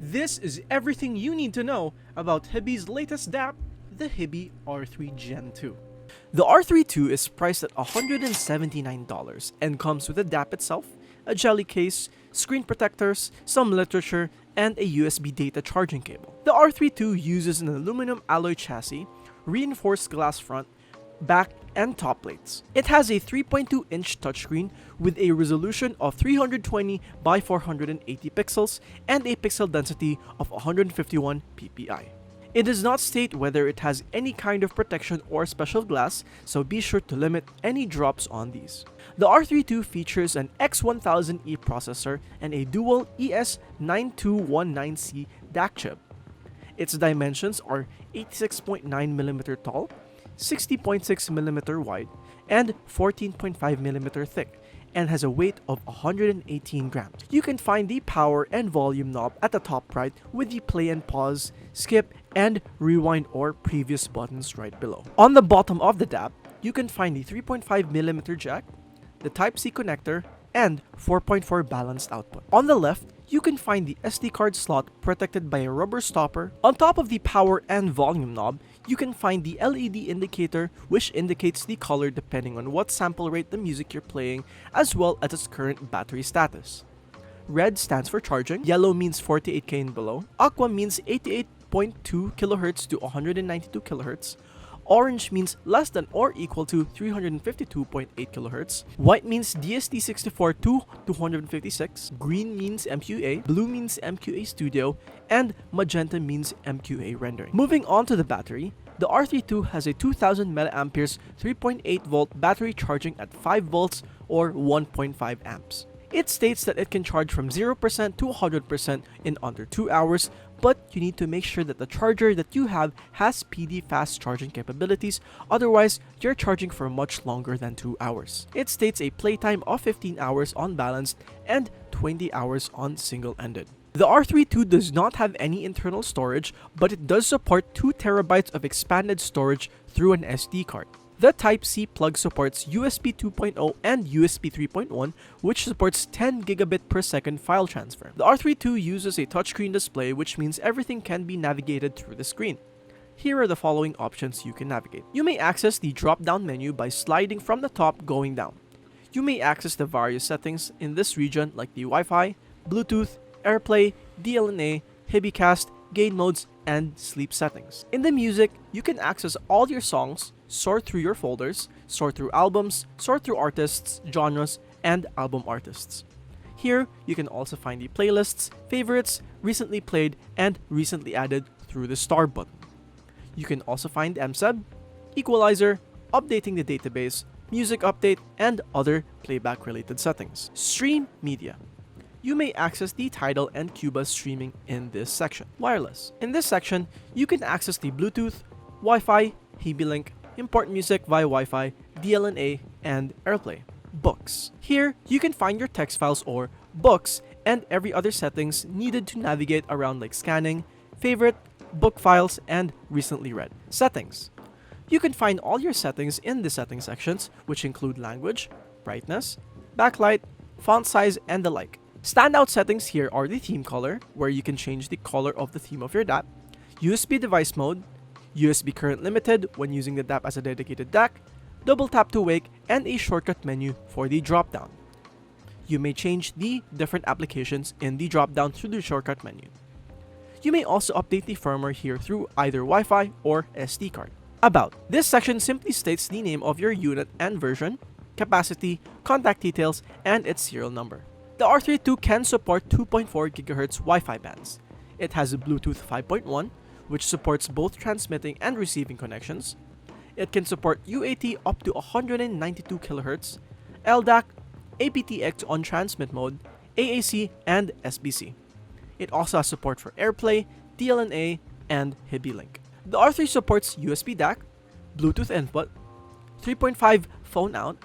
This is everything you need to know about Hiby's latest DAP, the Hiby R3 Gen 2. The R3 2 is priced at $179 and comes with a DAP itself, a jelly case, screen protectors, some literature, and a USB data charging cable. The R3 2 uses an aluminum alloy chassis, reinforced glass front, back, and top plates. It has a 3.2-inch touchscreen with a resolution of 320 by 480 pixels and a pixel density of 151 ppi. It does not state whether it has any kind of protection or special glass, so be sure to limit any drops on these. The R3 2 features an X1000E processor and a dual ES9219C DAC chip. Its dimensions are 86.9mm tall, 60.6mm wide, and 14.5mm thick, and has a weight of 118 grams. You can find the power and volume knob at the top right with the play and pause, skip, and rewind or previous buttons right below. On the bottom of the DAP, you can find the 3.5mm jack, the Type-C connector, and 4.4 balanced output. On the left, you can find the SD card slot protected by a rubber stopper. On top of the power and volume knob, you can find the LED indicator, which indicates the color depending on what sample rate the music you're playing, as well as its current battery status. Red stands for charging, yellow means 48K and below, aqua means 88.2 kHz to 192 kHz, orange means less than or equal to 352.8 kHz, white means DST64 to 256, green means MQA, blue means MQA Studio, and magenta means MQA rendering. Moving on to the battery, the R3 2 has a 2000 mAh 3.8 volt battery charging at 5 volts or 1.5 amps. It states that it can charge from 0% to 100% in under 2 hours, but you need to make sure that the charger that you have has PD fast charging capabilities, otherwise you're charging for much longer than 2 hours. It states a playtime of 15 hours on balanced and 20 hours on single-ended. The R3 2 does not have any internal storage, but it does support 2 TB of expanded storage through an SD card. The Type-C plug supports USB 2.0 and USB 3.1, which supports 10 gigabit per second file transfer. The R3 2 uses a touchscreen display, which means everything can be navigated through the screen. Here are the following options you can navigate. You may access the drop-down menu by sliding from the top going down. You may access the various settings in this region like the Wi-Fi, Bluetooth, AirPlay, DLNA, HibyCast, gain modes, and sleep settings. In the music, you can access all your songs, sort through your folders, sort through albums, sort through artists, genres, and album artists. Here, you can also find the playlists, favorites, recently played, and recently added through the star button. You can also find MSEB, equalizer, updating the database, music update, and other playback related settings. Stream media. You may access the Tidal and Cuba streaming in this section. Wireless. In this section, you can access the Bluetooth, Wi-Fi, Hiby Link, import music via Wi-Fi, DLNA, and AirPlay. Books. Here, you can find your text files or books and every other settings needed to navigate around like scanning, favorite, book files, and recently read. Settings. You can find all your settings in the settings sections, which include language, brightness, backlight, font size, and the like. Standout settings here are the theme color, where you can change the color of the theme of your DAP, USB device mode, USB current limited when using the DAP as a dedicated DAC, double tap to wake, and a shortcut menu for the drop-down. You may change the different applications in the drop-down through the shortcut menu. You may also update the firmware here through either Wi-Fi or SD card. About. This section simply states the name of your unit and version, capacity, contact details, and its serial number. The R3 2 can support 2.4 GHz Wi-Fi bands. It has a Bluetooth 5.1, which supports both transmitting and receiving connections. It can support UAT up to 192 kHz, LDAC, aptX on transmit mode, AAC, and SBC. It also has support for AirPlay, DLNA, and Hiby Link. The R3 supports USB DAC, Bluetooth input, 3.5 phone out,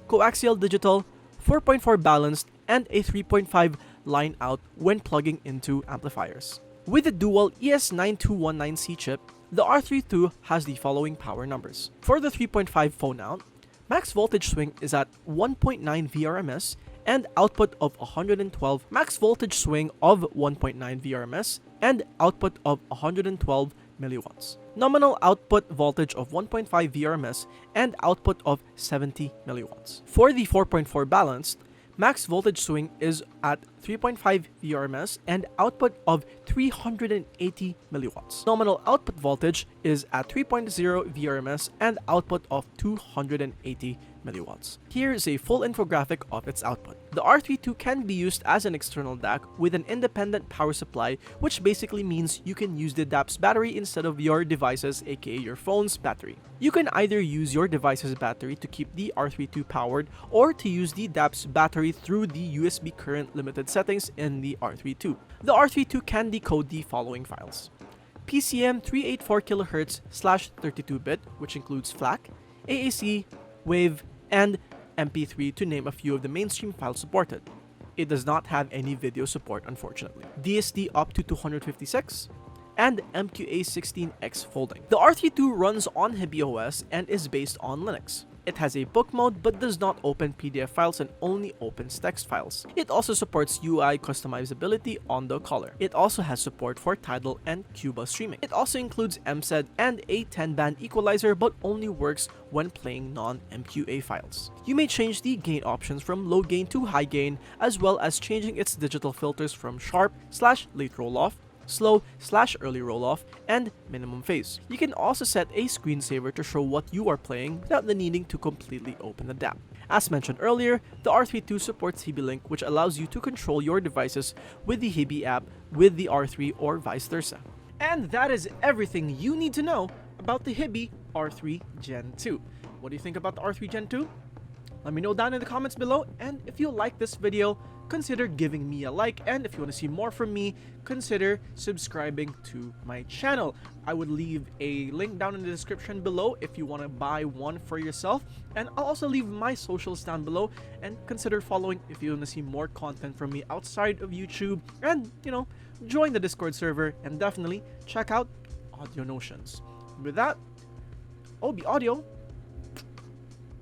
coaxial digital, 4.4 balanced, and a 3.5 line out when plugging into amplifiers. With the dual ES9219C chip, the R3 2 has the following power numbers. For the 3.5 phone out, max voltage swing is at 1.9 VRMS and output of 112, max voltage swing of 1.9 VRMS, and output of 112 milliwatts. Nominal output voltage of 1.5 VRMS and output of 70 milliwatts. For the 4.4 balanced, max voltage swing is at 3.5 VRMS and output of 380 milliwatts. Nominal output voltage is at 3.0 VRMS and output of 280 milliwatts. Here's a full infographic of its output. The R32 can be used as an external DAC with an independent power supply, which basically means you can use the DAP's battery instead of your device's, aka your phone's battery. You can either use your device's battery to keep the R32 powered or to use the DAP's battery through the USB current limited settings in the R32. The R32 can decode the following files: PCM 384 kHz / 32-bit, which includes FLAC, AAC, WAVE, and MP3 to name a few of the mainstream files supported. It does not have any video support, unfortunately. DSD up to 256, and MQA16X folding. The R32 runs on Hiby OS and is based on Linux. It has a book mode but does not open PDF files and only opens text files. It also supports UI customizability on the color. It also has support for Tidal and Cuba streaming. It also includes MSED and a 10-band equalizer but only works when playing non-MQA files. You may change the gain options from low gain to high gain, as well as changing its digital filters from sharp/late roll-off, slow/early roll-off, and minimum phase. You can also set a screensaver to show what you are playing without the needing to completely open the DAP. As mentioned earlier, the R32 supports Hiby Link, which allows you to control your devices with the Hiby app with the R3 or vice versa. And that is everything you need to know about the Hiby R3 Gen 2. What do you think about the R3 Gen 2? Let me know down in the comments below, and if you like this video, consider giving me a like, and if you want to see more from me, consider subscribing to my channel. I would leave a link down in the description below if you want to buy one for yourself, and I'll also leave my socials down below, and consider following if you want to see more content from me outside of YouTube, and join the Discord server, and definitely check out Audio Notions. With that, Obie Audio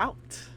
out.